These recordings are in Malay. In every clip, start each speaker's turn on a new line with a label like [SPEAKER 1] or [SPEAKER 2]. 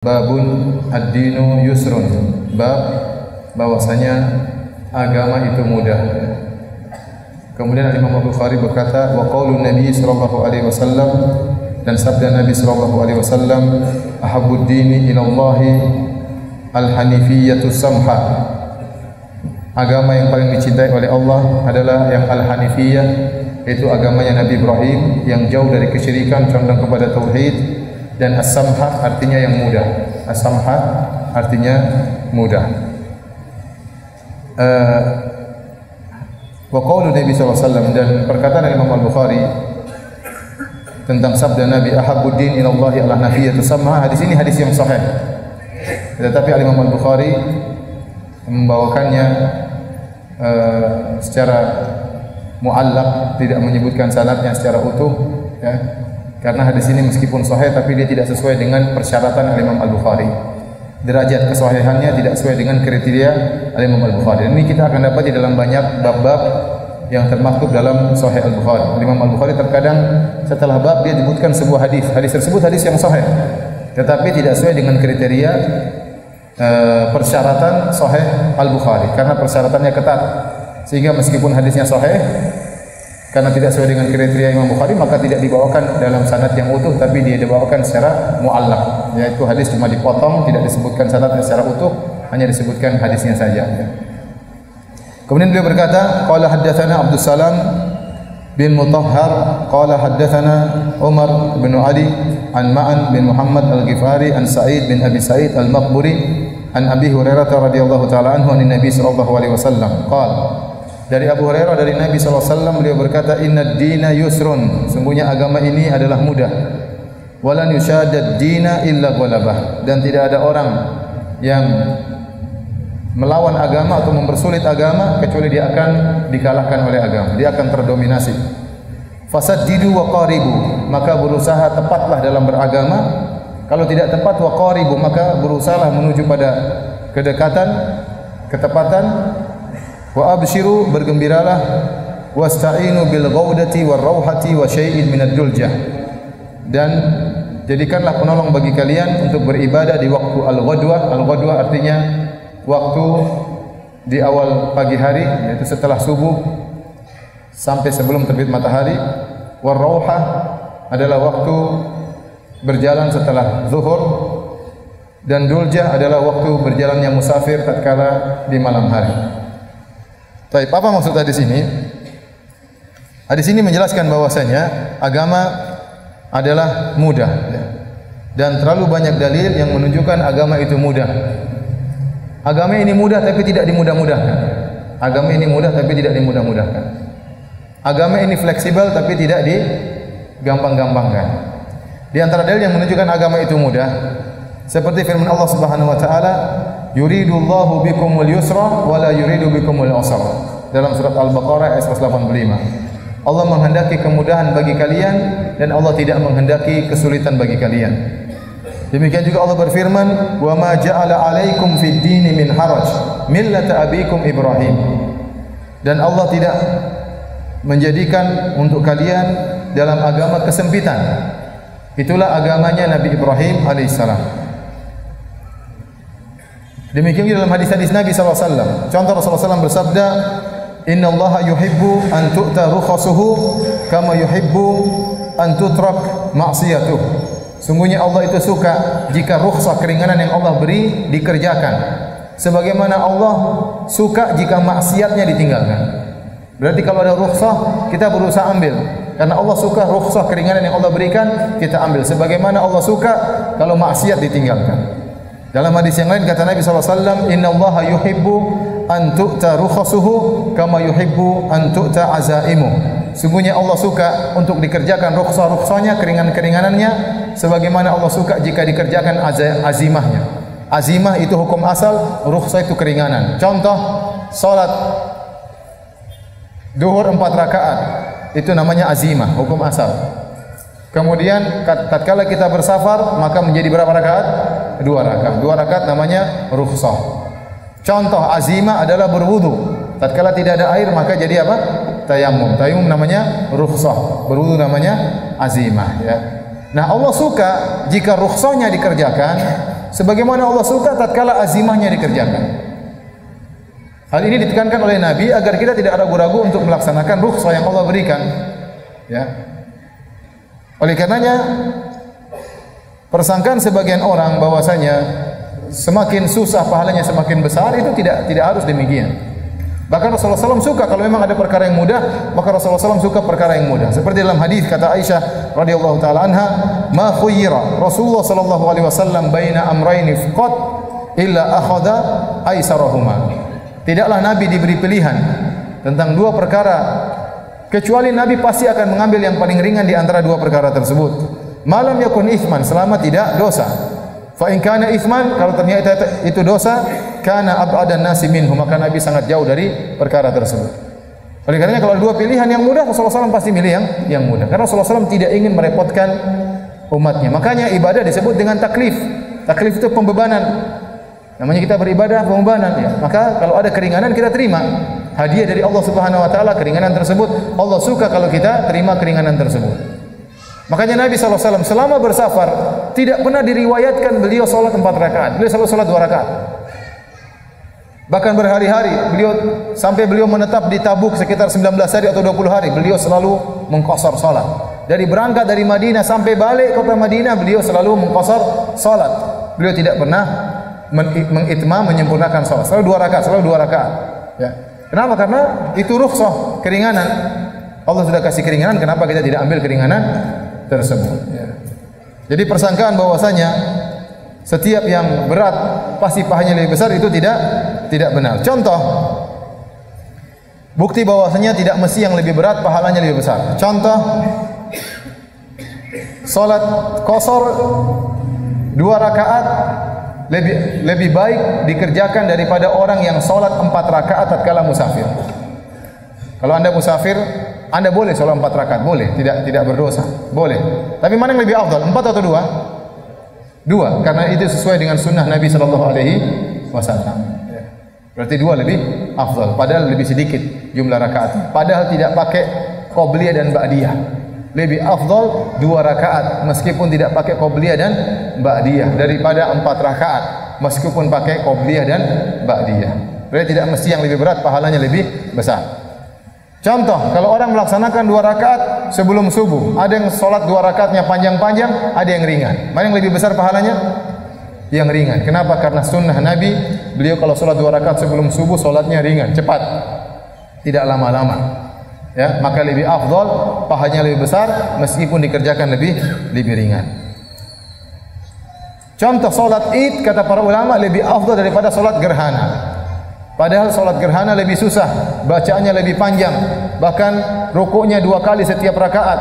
[SPEAKER 1] Babun ad-dinu yusrun. Bab bahwasanya agama itu mudah. Kemudian Imam Al-Bukhari berkata, wa qaulun Nabi sallallahu alaihi wasallam, dan sabda Nabi sallallahu alaihi wasallam, ahabbud dini ila Allah al-hanifiyyatu samha. Agama yang paling dicintai oleh Allah adalah yang al-hanifiyah, yaitu agamanya Nabi Ibrahim yang jauh dari kesyirikan, condong kepada tauhid. Dan as-samha artinya yang mudah. As-samha artinya mudah. Wa qaulu Nabi sallallahu alaihi wasallam, dan perkataan Imam Al-Bukhari tentang sabda Nabi, ahabbud din ila Allah al-hanifiyatu samha. Hadis ini hadis yang sahih. Tetapi Imam Al-Bukhari membawakannya secara muallaq, tidak menyebutkan sanadnya secara utuh, ya. Karena hadis ini meskipun sahih tapi dia tidak sesuai dengan persyaratan Imam Al-Bukhari. Derajat kesahihannya tidak sesuai dengan kriteria Imam Al-Bukhari. Ini kita akan dapat di dalam banyak bab-bab yang termaktub dalam Sahih Al-Bukhari. Imam Al-Bukhari terkadang setelah bab dia menyebutkan sebuah hadis. Hadis tersebut hadis yang sahih, tetapi tidak sesuai dengan kriteria persyaratan Sahih Al-Bukhari, karena persyaratannya ketat. Sehingga meskipun hadisnya sahih, karena tidak sesuai dengan kriteria Imam Bukhari, maka tidak dibawakan dalam sanad yang utuh, tapi dia dibawakan secara muallaq, yaitu hadis cuma dipotong, tidak disebutkan sanadnya secara utuh, hanya disebutkan hadisnya saja, ya. Kemudian beliau berkata, qala haddatsana Abdus Salam bin Mutahhar qala haddatsana Umar bin Ali an Ma'an bin Muhammad Al-Ghifari an Sa'id bin Abi Sa'id Al-Maqburi an Abi Hurairah radhiyallahu taala anhu an Nabi sallallahu alaihi wasallam qala. Dari Abu Hurairah dari Nabi sallallahu alaihi wasallam, beliau berkata, innad dina yusrun, sungguhnya agama ini adalah mudah. Walan yushadad dina illa ghalabah, dan tidak ada orang yang melawan agama atau mempersulit agama kecuali dia akan dikalahkan oleh agama, dia akan terdominasi. Fasaddidu wa qaribu, maka berusaha tepatlah dalam beragama. Kalau tidak tepat, wa qaribu, maka berusahalah menuju pada kedekatan, ketepatan. Wa abshiru, bergembiralah, wasta'inu bil ghaudati war rauhati wa syai'in minad duljah, dan jadikanlah penolong bagi kalian untuk beribadah di waktu al-ghadwah. Al-ghadwah artinya waktu di awal pagi hari, yaitu setelah subuh sampai sebelum terbit matahari. War rauhah adalah waktu berjalan setelah zuhur, dan duljah adalah waktu berjalannya musafir tatkala di malam hari. Baik, apa maksud hadis ini? Hadis ini menjelaskan bahwasanya agama adalah mudah, ya. Dan terlalu banyak dalil yang menunjukkan agama itu mudah. Agama ini mudah tapi tidak dimudah-mudahkan. Agama ini mudah tapi tidak dimudah-mudahkan. Agama ini fleksibel tapi tidak digampang-gampangkan. Di antara dalil yang menunjukkan agama itu mudah, seperti firman Allah Subhanahu wa taala, yuridullahu bikumul yusra wa la yuridu bikumul usra, dalam surat Al-Baqarah ayat 185. Allah menghendaki kemudahan bagi kalian dan Allah tidak menghendaki kesulitan bagi kalian. Demikian juga Allah berfirman, wa ma ja'ala 'alaikum fid dini min haraj millata abikum Ibrahim, dan Allah tidak menjadikan untuk kalian dalam agama kesempitan. Itulah agamanya Nabi Ibrahim alaihissalam. Demikian juga dalam hadis-hadis Nabi SAW. Contoh Rasulullah SAW bersabda, Inna Allah yuhibbu an tu'ta rukhasuhu kama yuhibbu an tutrak ma'siyatuh. Sungguhnya Allah itu suka jika rukhsah, keringanan yang Allah beri dikerjakan, sebagaimana Allah suka jika maksiatnya ditinggalkan. Berarti kalau ada rukhsah, kita berusaha ambil, karena Allah suka rukhsah, keringanan yang Allah berikan kita ambil, sebagaimana Allah suka kalau maksiat ditinggalkan. Dalam hadis yang lain kata Nabi SAW, Inna Allah yuhibbu an tu'ta rukhasuhu kama yuhibbu an tu'ta azaimu. Sungguhnya Allah suka untuk dikerjakan rukhsah-rukhsahnya, keringanan-keringanannya, sebagaimana Allah suka jika dikerjakan azimahnya. Azimah itu hukum asal, rukhsah itu keringanan. Contoh, salat duhur 4 rakaat, itu namanya azimah, hukum asal. Kemudian tatkala kita bersafar, maka menjadi berapa rakaat? 2 rakaat. 2 rakaat namanya rukhsah. Contoh azimah adalah berwudu. Tatkala tidak ada air, maka jadi apa? Tayammum. Tayammum namanya rukhsah. Berwudu namanya azimah, ya. Nah, Allah suka jika rukhsahnya dikerjakan sebagaimana Allah suka tatkala azimahnya dikerjakan. Hal ini ditekankan oleh Nabi agar kita tidak ragu-ragu untuk melaksanakan rukhsah yang Allah berikan. Ya. Oleh karenanya persangkaan sebagian orang bahwasanya semakin susah pahalanya semakin besar itu tidak harus demikian. Bahkan Rasulullah SAW suka kalau memang ada perkara yang mudah, maka Rasulullah SAW suka perkara yang mudah. Seperti dalam hadis kata Aisyah radhiyallahu taala anha, "Ma khuyyira Rasulullah sallallahu alaihi wasallam baina amrayni faqat illa akhadha aisarahuma." Tidaklah Nabi diberi pilihan tentang dua perkara kecuali Nabi pasti akan mengambil yang paling ringan di antara dua perkara tersebut. Malam yakun itsman, selama tidak dosa. Fa in kana itsman, kalau ternyata itu dosa, kana ab'adan nasi minhu, maka Nabi sangat jauh dari perkara tersebut. Oleh karenanya kalau dua pilihan yang mudah, Rasulullah SAW pasti milih yang mudah. Karena Rasulullah SAW tidak ingin merepotkan umatnya. Makanya ibadah disebut dengan taklif. Taklif itu pembebanan. Namanya kita beribadah pembebanan. Ya. Maka kalau ada keringanan kita terima. Hadiah dari Allah Subhanahu Wa Taala keringanan tersebut. Allah suka kalau kita terima keringanan tersebut. Makanya Nabi SAW selama bersafar tidak pernah diriwayatkan beliau sholat 4 rakaat. Beliau selalu sholat 2 rakaat. Bahkan berhari-hari sampai beliau menetap di Tabuk sekitar 19 hari atau 20 hari. Beliau selalu mengqasar sholat. Dari berangkat dari Madinah sampai balik kota Madinah beliau selalu mengqasar sholat. Beliau tidak pernah mengitmam menyempurnakan sholat. Selalu 2 rakaat. Ya. Kenapa? Karena itu rukhsah, keringanan. Allah sudah kasih keringanan, kenapa kita tidak ambil keringanan tersebut? Ya. Jadi persangkaan bahwasanya setiap yang berat pasti pahalanya lebih besar itu tidak benar. Contoh, bukti bahwasanya tidak mesti yang lebih berat pahalanya lebih besar. Contoh, salat qasar 2 rakaat lebih baik dikerjakan daripada orang yang salat 4 rakaat tatkala musafir. Kalau Anda musafir, Anda boleh salat 4 rakaat, boleh, tidak berdosa, boleh. Tapi mana yang lebih afdal, 4 atau 2? 2, karena itu sesuai dengan sunnah Nabi sallallahu alaihi wasallam. Berarti 2 lebih afdal, padahal lebih sedikit jumlah rakaat. Padahal tidak pakai qobliyah dan ba'diyah. Lebih afdal 2 rakaat meskipun tidak pakai qobliyah dan ba'diyah daripada 4 rakaat meskipun pakai qobliyah dan ba'diyah. Berarti tidak mesti yang lebih berat pahalanya lebih besar. Contoh, kalau orang melaksanakan 2 rakaat sebelum subuh, ada yang sholat 2 rakaatnya panjang-panjang, ada yang ringan. Mana yang lebih besar pahalanya? Yang ringan. Kenapa? Karena sunnah Nabi, beliau kalau sholat 2 rakaat sebelum subuh, sholatnya ringan, cepat, tidak lama-lama. Ya, maka lebih afdal, pahalanya lebih besar, meskipun dikerjakan lebih ringan. Contoh sholat Id, kata para ulama, lebih afdal daripada sholat gerhana. Padahal solat gerhana lebih susah, bacaannya lebih panjang, bahkan rukuknya 2 kali setiap rakaat.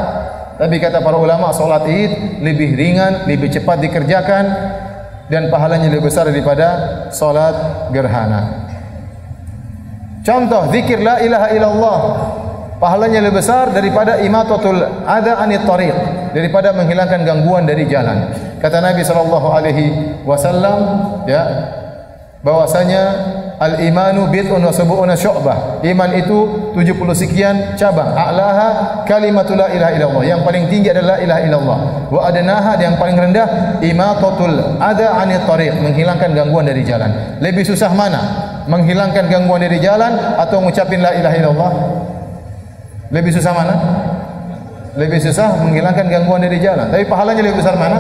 [SPEAKER 1] Tapi kata para ulama, solat Id lebih ringan, lebih cepat dikerjakan, dan pahalanya lebih besar daripada solat gerhana. Contoh, zikir la ilaha illallah, pahalanya lebih besar daripada imatatul adha anit tariq, daripada menghilangkan gangguan dari jalan. Kata Nabi sallallahu alaihi wasallam, ya, bahwasanya al-imanu bid'un wa sab'una syu'bah. Iman itu 70 sekian cabang. A'laha kalimatul la ilaha illallah. Yang paling tinggi adalah la ilaha illallah. Wa adnaha, yang paling rendah imatatul adha 'anil tariq, menghilangkan gangguan dari jalan. Lebih susah mana? Menghilangkan gangguan dari jalan atau mengucapin la ilaha illallah? Lebih susah mana? Lebih susah menghilangkan gangguan dari jalan. Tapi pahalanya lebih besar mana?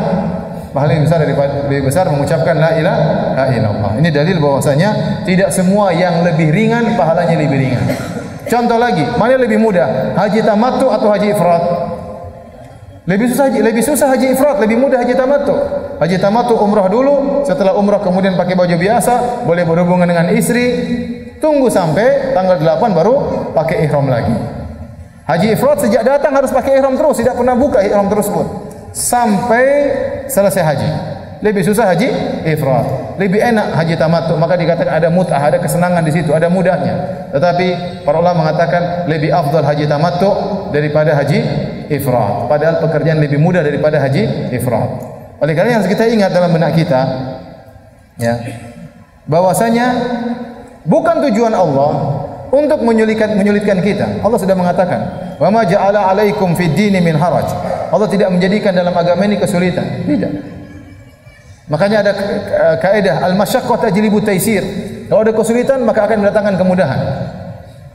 [SPEAKER 1] Pahala lebih besar mengucapkan la ilaha illallah. Ini dalil bahwasanya tidak semua yang lebih ringan pahalanya lebih ringan. Contoh lagi, mana yang lebih mudah? Haji tamattu atau haji ifrad? Lebih susah haji ifrad, lebih mudah haji tamattu. Haji tamattu umrah dulu, setelah umrah kemudian pakai baju biasa, boleh berhubungan dengan istri, tunggu sampai tanggal 8 baru pakai ihram lagi. Haji ifrad sejak datang harus pakai ihram terus, tidak pernah buka ihram tersebut sampai selesai haji. Lebih susah haji ifrad, lebih enak haji tamattu, maka dikatakan ada mut'ah, ada kesenangan di situ, ada mudahnya. Tetapi para ulama mengatakan lebih afdal haji tamattu daripada haji ifrad, padahal pekerjaan lebih mudah daripada haji ifrad. Oleh karena yang kita ingat dalam benak kita, ya, bahwasanya bukan tujuan Allah untuk menyulitkan kita. Allah sudah mengatakan, "Wa ma ja'ala 'alaikum fid dini min haraj." Allah tidak menjadikan dalam agama ini kesulitan. Tidak. Makanya ada kaidah al-masyaqqah tajlibu taysir. Kalau ada kesulitan maka akan mendatangkan kemudahan.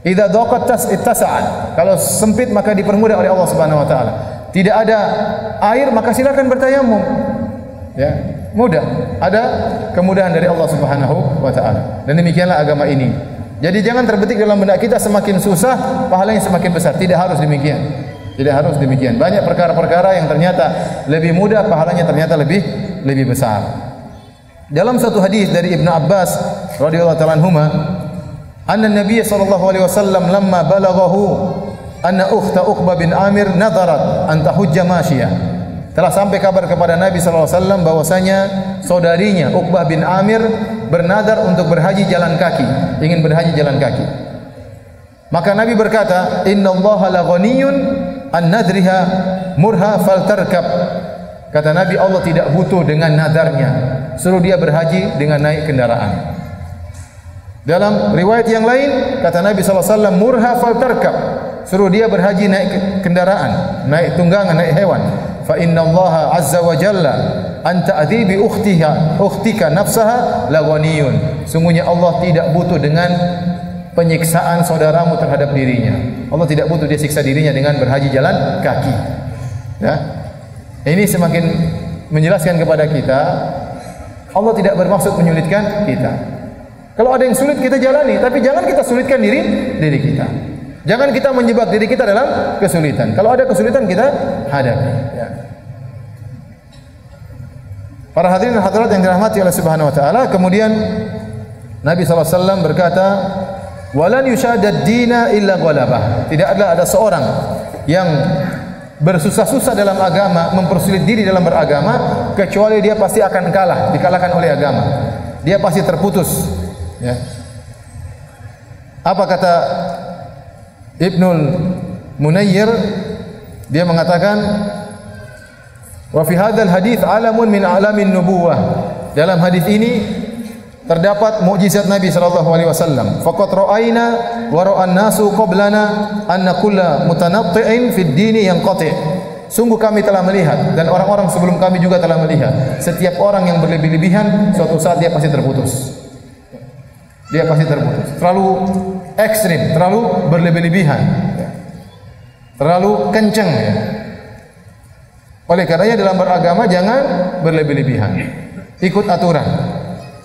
[SPEAKER 1] Idza daqat ittasa'at. Kalau sempit maka dipermudah oleh Allah Subhanahu wa taala. Tidak ada air maka silakan bertayamum. Ya, mudah. Ada kemudahan dari Allah Subhanahu wa taala. Dan demikianlah agama ini. Jadi jangan terbetik dalam benak kita semakin susah pahalanya semakin besar. Tidak harus demikian. Tidak harus demikian. Banyak perkara-perkara yang ternyata lebih mudah pahalanya ternyata lebih besar. Dalam satu hadis dari Ibnu Abbas radhiyallahu ta'ala anhuma, anna Nabiy sallallahu alaihi wasallam lamma balaghahu anna ukhta Uqbah bin Amir nadarat an tahujja masyiyah. Telah sampai kabar kepada Nabi sallallahu alaihi wasallam bahwasanya saudarinya Uqbah bin Amir bernadar untuk berhaji jalan kaki, ingin berhaji jalan kaki. Maka Nabi berkata, "Innallaha la ghaniyyun an nadriha murha faltarkab." Kata Nabi, Allah tidak butuh dengan nadarnya. Suruh dia berhaji dengan naik kendaraan. Dalam riwayat yang lain, kata Nabi SAW, murha faltarkab. Suruh dia berhaji naik kendaraan, naik tunggangan, naik hewan. Fa inna Allah azza wa jalla an ta'dhibi ukhtika nafsaha la ghaniyun. Sungguhnya Allah tidak butuh dengan penyiksaan saudaramu terhadap dirinya. Allah tidak butuh dia siksa dirinya dengan berhaji jalan kaki. Ya. Ini semakin menjelaskan kepada kita Allah tidak bermaksud menyulitkan kita. Kalau ada yang sulit kita jalani, tapi jangan kita sulitkan diri kita. Jangan kita menjebak diri kita dalam kesulitan. Kalau ada kesulitan kita hadapi. Ya. Para hadirin dan hadirat yang dirahmati oleh Subhanahu wa taala, kemudian Nabi SAW berkata, "Walan yushadad dina illa ghalabah." Tidaklah ada seorang yang bersusah-susah dalam agama, mempersulit diri dalam beragama, kecuali dia pasti akan kalah, dikalahkan oleh agama. Dia pasti terputus. Ya. Apa kata Ibnul Munayyir? Dia mengatakan, wa fi hadzal hadits alamun min alamin nubuwah. Dalam hadis ini terdapat mukjizat Nabi sallallahu alaihi wasallam. Faqad ra'ayna wa ra'an nasu qablana anna kulla mutanatti'in fid dini yanqati'. Sungguh kami telah melihat dan orang-orang sebelum kami juga telah melihat, setiap orang yang berlebih-lebihan suatu saat dia pasti terputus. Dia pasti terputus. Terlalu ekstrim, terlalu berlebih-lebihan. Terlalu kencang ya. Oleh karenanya dalam beragama jangan berlebih-lebihan. Ikut aturan.